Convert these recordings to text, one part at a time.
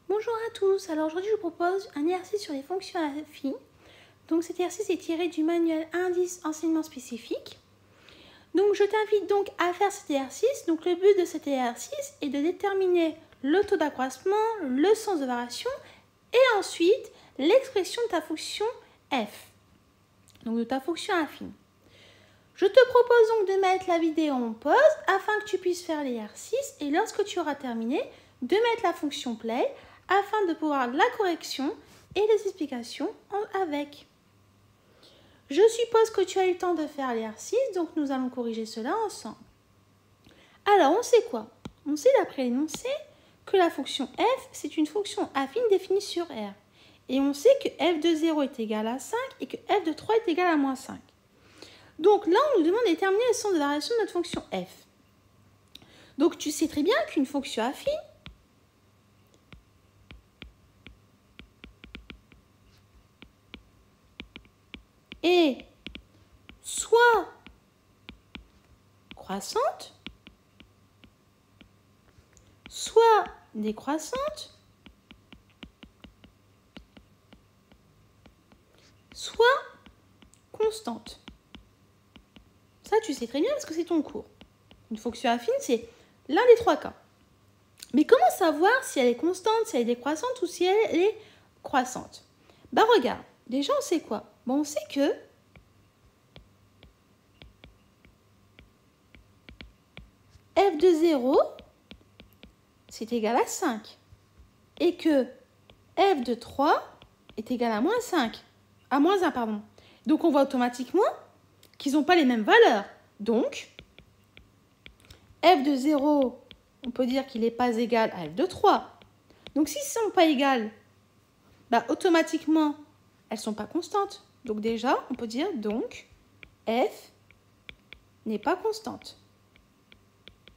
Bonjour à tous, alors aujourd'hui je vous propose un exercice sur les fonctions affines. Donc cet exercice est tiré du manuel Indice enseignement spécifique. Donc je t'invite donc à faire cet exercice. Donc le but de cet exercice est de déterminer le taux d'accroissement, le sens de variation et ensuite l'expression de ta fonction f, donc de ta fonction affine. Je te propose donc de mettre la vidéo en pause afin que tu puisses faire l'exercice et lorsque tu auras terminé, de mettre la fonction play afin de pouvoir la correction et les explications avec. Je suppose que tu as eu le temps de faire l'exercice, donc nous allons corriger cela ensemble. Alors, on sait quoi? On sait d'après l'énoncé que la fonction f, c'est une fonction affine définie sur R. Et on sait que f de 0 est égal à 5 et que f de 3 est égal à moins 5. Donc là, on nous demande de déterminer le sens de variation de notre fonction f. Donc tu sais très bien qu'une fonction affine est soit croissante, soit décroissante, soit constante. Ça, tu sais très bien parce que c'est ton cours. Une fonction affine, c'est l'un des trois cas. Mais comment savoir si elle est constante, si elle est décroissante ou si elle est croissante? Bah regarde, déjà on sait quoi? Bon, on sait que f de 0, c'est égal à 5. Et que f de 3 est égal à moins 5. À moins 1, pardon. Donc on voit automatiquement qu'ils n'ont pas les mêmes valeurs. Donc, f de 0, on peut dire qu'il n'est pas égal à f de 3. Donc s'ils ne sont pas égales, bah, automatiquement, elles ne sont pas constantes. Donc déjà, on peut dire donc f n'est pas constante.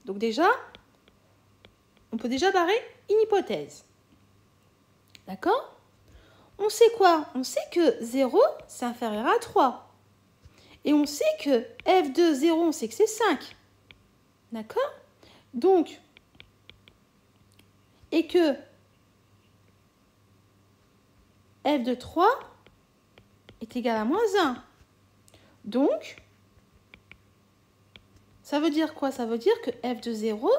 Donc déjà, on peut déjà barrer une hypothèse. D'accord? On sait quoi? On sait que 0, c'est inférieur à 3. Et on sait que f de 0, on sait que c'est 5. D'accord? Donc, et que f de 3 est égal à moins 1. Donc, ça veut dire quoi? Ça veut dire que f de 0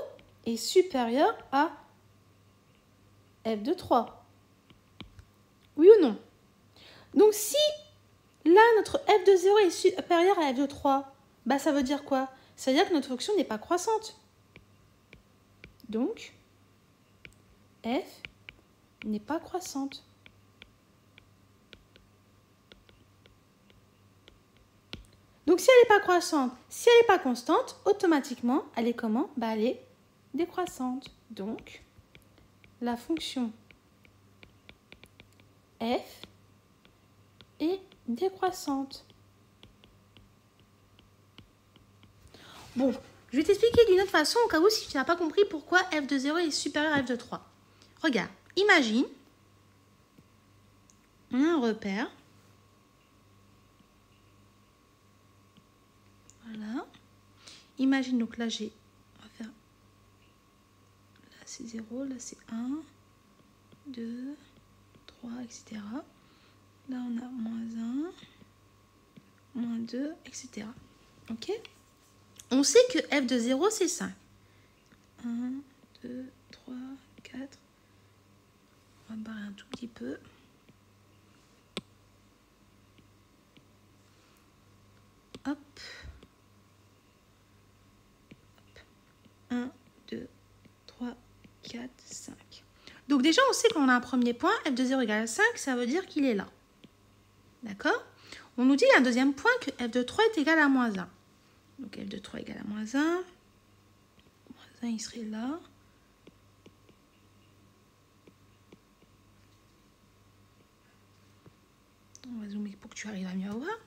est supérieur à f de 3. Oui ou non? Donc, si là, notre f de 0 est supérieur à f de 3, bah, ça veut dire quoi? Ça veut dire que notre fonction n'est pas croissante. Donc, f n'est pas croissante. Donc, si elle n'est pas croissante, si elle n'est pas constante, automatiquement, elle est comment? Bah, elle est décroissante. Donc, la fonction f est décroissante. Bon, je vais t'expliquer d'une autre façon au cas où si tu n'as pas compris pourquoi f de 0 est supérieur à f de 3. Regarde, imagine, on a un repère. Voilà. Imagine, donc là, on va faire, là c'est 0, là c'est 1, 2, 3, etc. Là, on a moins 1, moins 2, etc. Ok? On sait que f de 0, c'est 5. 1, 2, 3, 4. On va barrer un tout petit peu. Hop. 1, 2, 3, 4, 5. Donc déjà, on sait qu'on a un premier point, f de 0 égale à 5, ça veut dire qu'il est là. D'accord? On nous dit un deuxième point que f de 3 est égal à moins 1. Donc f de 3 égale à moins 1. Moins 1, il serait là. On va zoomer pour que tu arrives à mieux voir.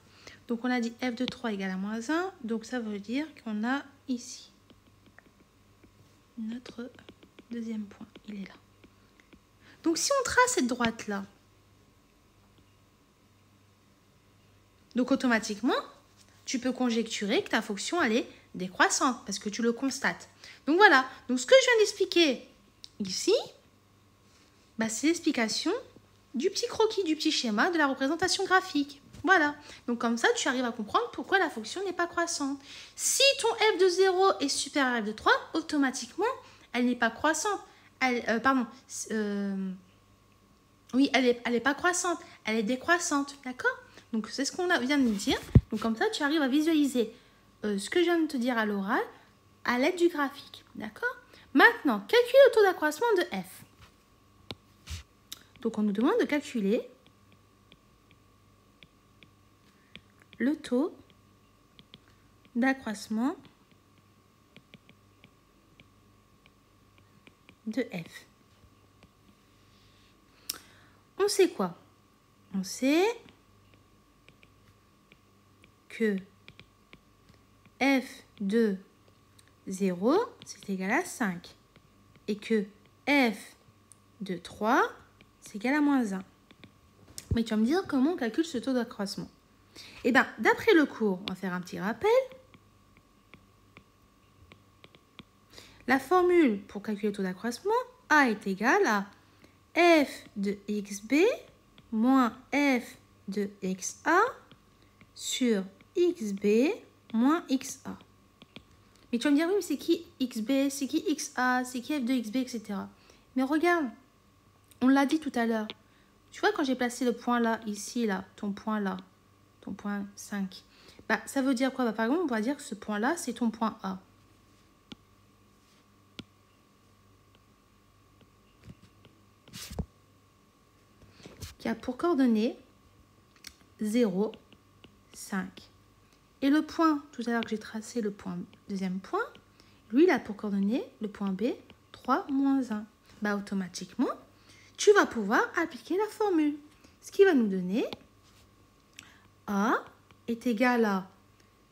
Donc on a dit f de 3 égale à moins 1. Donc ça veut dire qu'on a ici notre deuxième point. Il est là. Donc si on trace cette droite-là, donc automatiquement, tu peux conjecturer que ta fonction, elle est décroissante parce que tu le constates. Donc voilà. Donc ce que je viens d'expliquer ici, Bah, c'est l'explication du petit croquis, du petit schéma de la représentation graphique. Voilà. Donc, comme ça, tu arrives à comprendre pourquoi la fonction n'est pas croissante. Si ton f de 0 est supérieur à f de 3, automatiquement, elle n'est pas croissante. Oui, elle est pas croissante, elle est décroissante, d'accord? Donc, c'est ce qu'on vient de nous dire. Donc, comme ça, tu arrives à visualiser ce que je viens de te dire à l'oral à l'aide du graphique, d'accord? Maintenant, calculer le taux d'accroissement de f. Donc, on nous demande de calculer le taux d'accroissement de f. On sait quoi? On sait que f de 0, c'est égal à 5. Et que f de 3, c'est égal à moins 1. Mais tu vas me dire comment on calcule ce taux d'accroissement. Eh bien, d'après le cours, on va faire un petit rappel. La formule pour calculer le taux d'accroissement, A est égal à f de xb moins f de xa sur xb moins xa. Mais tu vas me dire, oui, mais c'est qui xb, c'est qui xa, c'est qui f de xb, etc. Mais regarde, on l'a dit tout à l'heure. Tu vois, quand j'ai placé le point là, ici, là, ton point 5, bah, ça veut dire quoi? Bah, par exemple, on va dire que ce point-là, c'est ton point A. Qui a pour coordonnées 0, 5. Et le point, tout à l'heure que j'ai tracé, le deuxième point, lui, il a pour coordonnées le point B, 3, moins 1. Bah, automatiquement, tu vas pouvoir appliquer la formule. Ce qui va nous donner A est égal à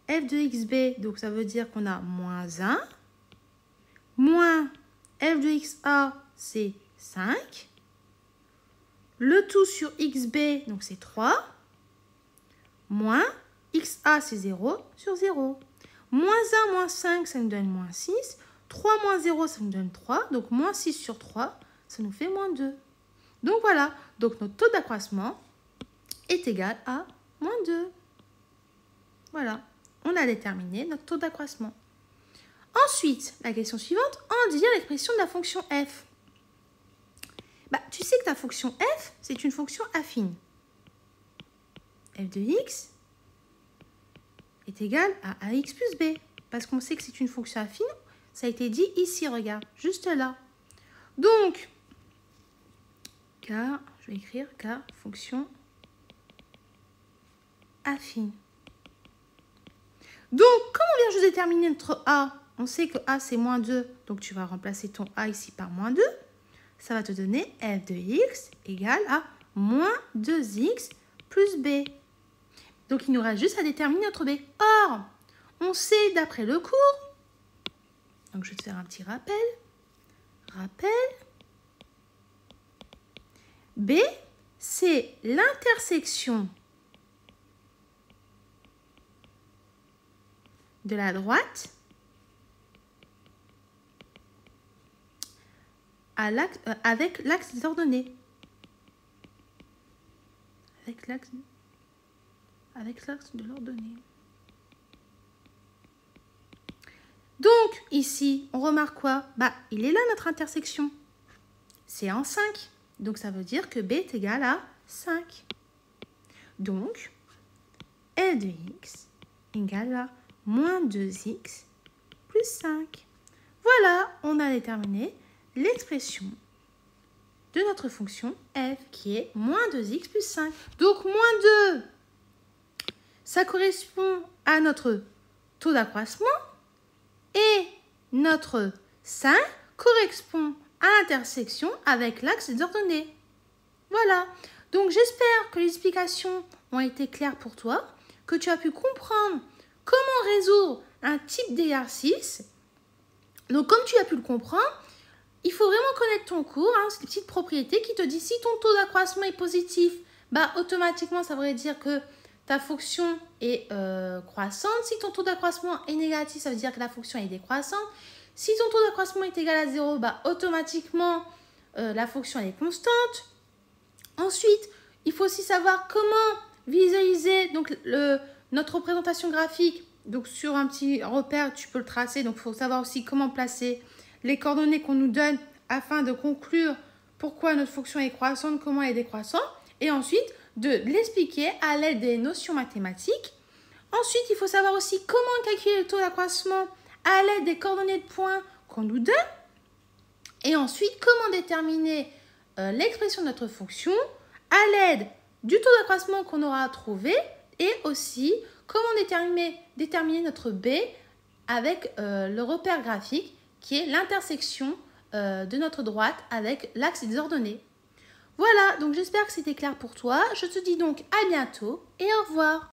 f de xb, donc ça veut dire qu'on a moins 1, moins f de xa, c'est 5. Le tout sur xb, donc c'est 3, moins xa, c'est 0 sur 0. Moins 1, moins 5, ça nous donne moins 6. 3 moins 0, ça nous donne 3. Donc, moins 6 sur 3, ça nous fait moins 2. Donc, voilà. Donc, notre taux d'accroissement est égal à moins 2. Voilà. On a déterminé notre taux d'accroissement. Ensuite, la question suivante, on va dire l'expression de la fonction f. Bah, tu sais que ta fonction f, c'est une fonction affine. F de x est égal à ax plus b. Parce qu'on sait que c'est une fonction affine. Ça a été dit ici, regarde, juste là. Donc, car, je vais écrire car fonction affine. Donc, comme on vient juste déterminer notre a, on sait que a c'est moins 2, donc tu vas remplacer ton a ici par moins 2. Ça va te donner f de x égale à moins 2x plus b. Donc, il nous reste juste à déterminer notre b. Or, on sait d'après le cours, donc je vais te faire un petit rappel. Rappel. B, c'est l'intersection de la droite avec l'axe des ordonnées. Avec l'axe de l'ordonnée. Donc, ici, on remarque quoi? Bah, il est là notre intersection. C'est en 5. Donc, ça veut dire que B est égal à 5. Donc, f de x égale à moins 2x plus 5. Voilà, on a déterminé l'expression de notre fonction f qui est moins 2x plus 5. Donc, moins 2, ça correspond à notre taux d'accroissement et notre 5 correspond à l'intersection avec l'axe des ordonnées. Voilà. Donc, j'espère que les explications ont été claires pour toi, que tu as pu comprendre comment résoudre un type d'exercice. Donc, comme tu as pu le comprendre, il faut vraiment connaître ton cours. C'est des petites propriétés qui te disent si ton taux d'accroissement est positif, bah, automatiquement, ça voudrait dire que ta fonction est croissante. Si ton taux d'accroissement est négatif, ça veut dire que la fonction est décroissante. Si ton taux d'accroissement est égal à 0, bah, automatiquement, la fonction elle est constante. Ensuite, il faut aussi savoir comment visualiser donc, notre représentation graphique. Donc sur un petit repère, tu peux le tracer. Donc il faut savoir aussi comment placer les coordonnées qu'on nous donne afin de conclure pourquoi notre fonction est croissante, comment elle est décroissante. Et ensuite, de l'expliquer à l'aide des notions mathématiques. Ensuite, il faut savoir aussi comment calculer le taux d'accroissement à l'aide des coordonnées de points qu'on nous donne. Et ensuite, comment déterminer l'expression de notre fonction à l'aide du taux d'accroissement qu'on aura trouvé et aussi comment déterminer notre B avec le repère graphique qui est l'intersection de notre droite avec l'axe des ordonnées. Voilà, donc j'espère que c'était clair pour toi. Je te dis donc à bientôt et au revoir.